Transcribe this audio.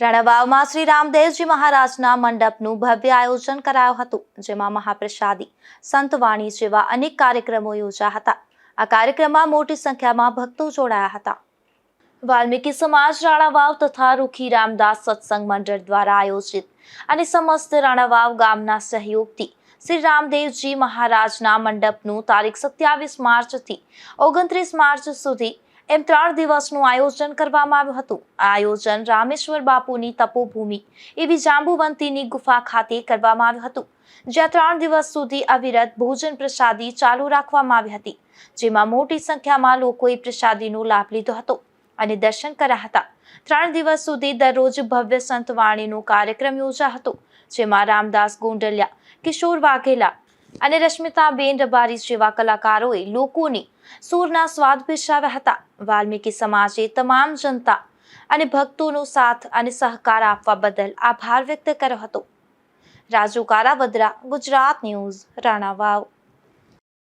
રાણાવાવમાં શ્રી રામદેવજી મહારાજના મંડપનું ભવ્ય આયોજન કરાયું હતું, જેમાં મહાપ્રસાદી, સંતવાણી જેવા અનેક કાર્યક્રમો યોજાયા હતા। આ કાર્યક્રમમાં મોટી સંખ્યામાં ભક્તો જોડાયા હતા। વાલ્મીકી સમાજ રાણાવાવ તથા રૂખી રામદાસ સત્સંગ મંડળ દ્વારા આયોજિત અને સમસ્ત રાણાવાવ ગામના સહયોગથી શ્રી રામદેવજી મહારાજના મંડપનું તારીખ 27 માર્ચથી 29 માર્ચ સુધી એમ 3 દિવસનું આયોજન કરવામાં આવ્યું હતું। આ આયોજન રામેશ્વર બાપુની તપોભૂમિ એવી જાંબુવંતીની ગુફા ખાતે કરવામાં આવ્યું હતું, જ્યાં 3 દિવસ સુધી અવિરત ભોજન પ્રસાદી ચાલુ રાખવામાં આવી હતી, જેમાં મોટી સંખ્યામાં લોકોએ પ્રસાદીનો લાભ લીધો હતો અને દર્શન કર્યા હતા। 3 દિવસ સુધી દરરોજ ભવ્ય સંતવાણીનો કાર્યક્રમ યોજાયો હતો, જેમાં રામદાસ ગોંડલિયા, કિશોર વાઘેલા અને રશ્મિતાબેન રબારી જેવા કલાકારોએ લોકોને સૂરના સ્વાદ પીરસાવ્યા હતા। વાલ્મીકી સમાજે તમામ જનતા અને ભક્તોનો સાથ અને સહકાર આપવા બદલ આભાર વ્યક્ત કર્યો હતો। રાજુ કારાવદરા, ગુજરાત ન્યૂઝ, રાણાવાવ।